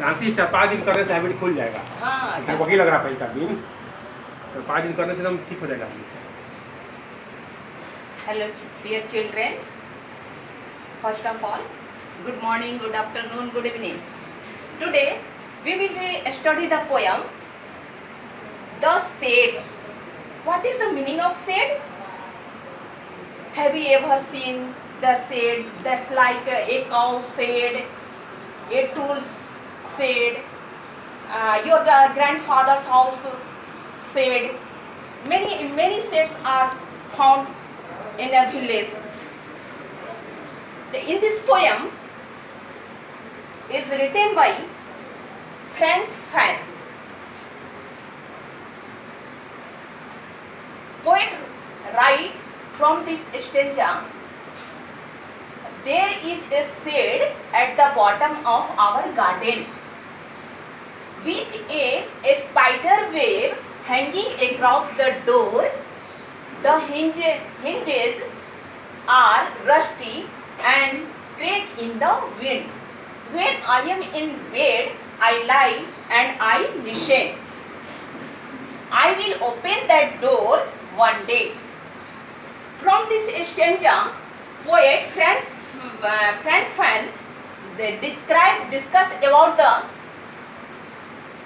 जानती 4-5 दिन करने से हैबिट खुल जाएगा। हाँ जैसे वही लग रहा पहले दिन, तो 5 दिन करने से एकदम ठीक हो जाएगा। Hello dear children, first of all, good morning, good afternoon, good evening. Today we will study the poem The Shade. What is the meaning of shade? Have you ever seen the shade that's like a cow shade, a tool's shade, your grandfather's house shade? Many shades are found in a village. In this poem is written by Frank Fan. Poet write from this stanza, there is a shade at the bottom of our garden with a spider web hanging across the door. The hinges are rusty and crack in the wind. When I am in bed, I lie and I listen. I will open that door one day. From this stanza, poet Frank Fan discuss about the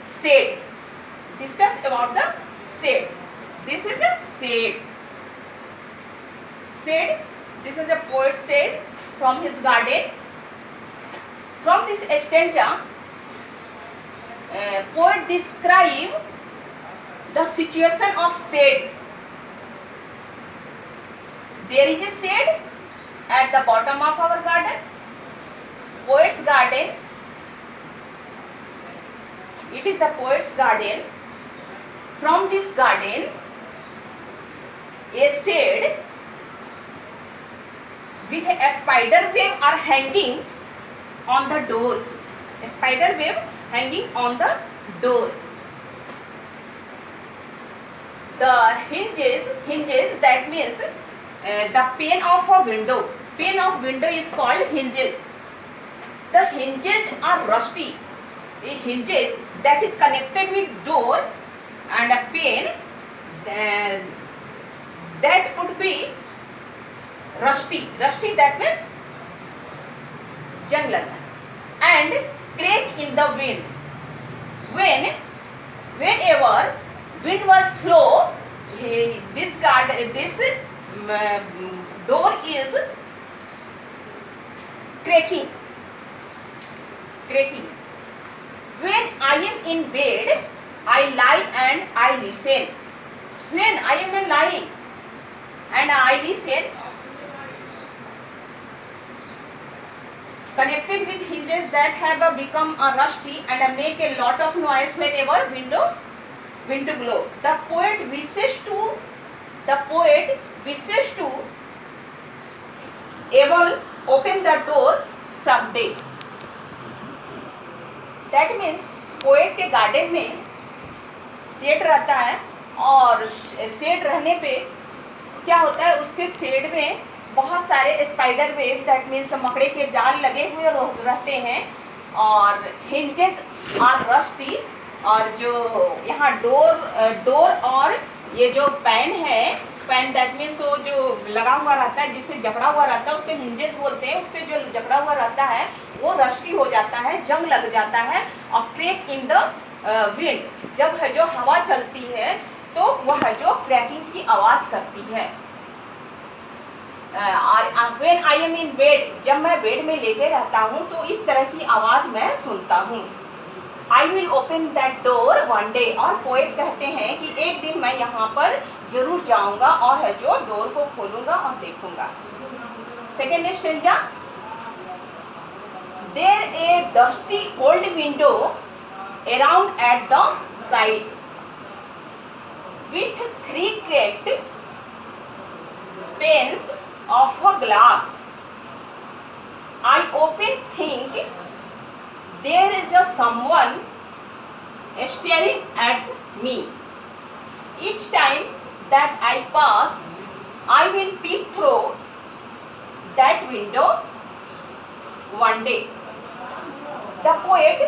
shade. Discuss about the shade. This is a shade. Shade. This is a poet's shade from his garden. From this stanza, poet describe the situation of shade. There is a shade at the bottom of our garden. Poet's garden. It is the poet's garden. From this garden, a shade with a spider web are hanging on the door. A spider web hanging on the door. The hinges that means the pane of a window. Pane of window is called hinges. The hinges are rusty. A hinges that is connected with door and a pane, then that would be rusty. Rusty that means jung lagna. And crack in the wind. Whenever wind will flow, this door is cracking. When I am in bed, I lie and I listen. When I am lying and I listen, connected with hinges that have become rusty and make a lot of noise whenever wind blow. The poet wishes to ever open the door someday. That means poet के garden में shade रहता है और shade रहने पे क्या होता है, उसके शेड में बहुत सारे स्पाइडर वेब दैट मीन्स मकड़े के जाल लगे हुए रहते हैं और हिंजेस आर रस्टी. और जो यहाँ डोर और ये जो पैन है, पैन दैट मीन्स वो जो लगा हुआ रहता है जिससे जकड़ा हुआ रहता है उसके हिंजेस बोलते हैं. उससे जो जकड़ा हुआ रहता है वो रस्टी हो जाता है, जंग लग जाता है. और क्रैक इन द विंड, जब है जो हवा चलती है तो वह है जो क्रैकिंग की आवाज़ करती है. When I am in bed, जब मैं बेड में लेटे रहता हूँ तो इस तरह की आवाज़ मैं सुनता हूँ. I will open that door one day. और पोएट कहते हैं कि एक दिन मैं यहाँ पर जरूर जाऊँगा और है जो डोर को खोलूँगा और देखूँगा. Second stanza, there a dusty old window around at the side with 3 cracked panes of a glass. I often think there is a someone staring at me. Each time that I pass, I will peep through that window one day. The poet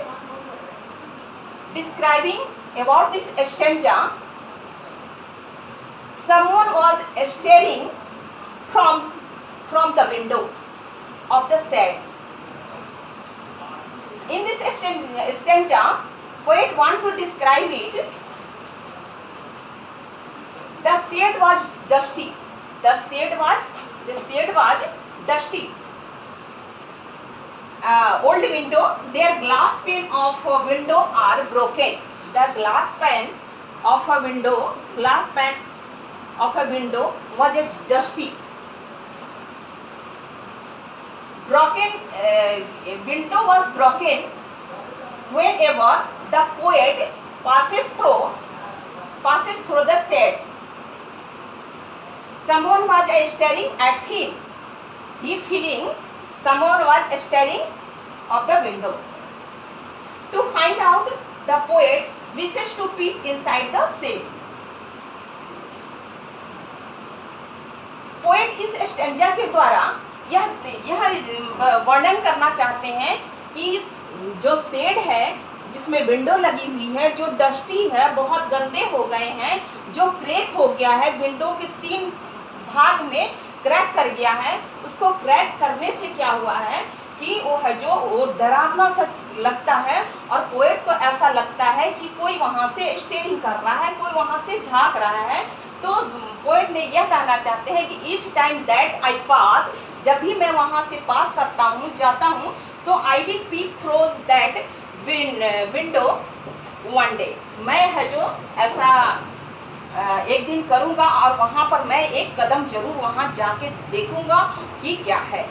describing about this stanza, someone was staring from the window of the shed. In this stanza, poet want to describe it. The shed was dusty. The shed was dusty. Old window, their glass pane of a window are broken. The glass pane of a window was dusty. Window was broken whenever the poet passes through the shed. Someone was staring at him. He feeling someone was staring of the window. To find out, the poet wishes to peep inside the shed. Poet इस stanza के द्वारा यह वर्णन करना चाहते हैं कि जो शेड है जिसमें विंडो लगी हुई है, जो डस्टी है, बहुत गंदे हो गए हैं, जो क्रैक हो गया है, विंडो के 3 भाग में क्रैक कर गया है, उसको क्रैक करने से क्या हुआ है कि वो डरावना सा लगता है और पोएट को ऐसा लगता है कि कोई वहाँ से स्टेरिंग कर रहा है, कोई वहाँ से झांक रहा है। तो पोएट ने यह कहना चाहते हैं कि ईच टाइम दैट आई पास, जब भी मैं वहाँ से पास करता हूँ, जाता हूँ, तो I will pep through that window one day. मैं है जो ऐसा एक दिन करूँगा और वहाँ पर मैं एक कदम जरूर वहाँ जाके देखूँगा कि क्या है।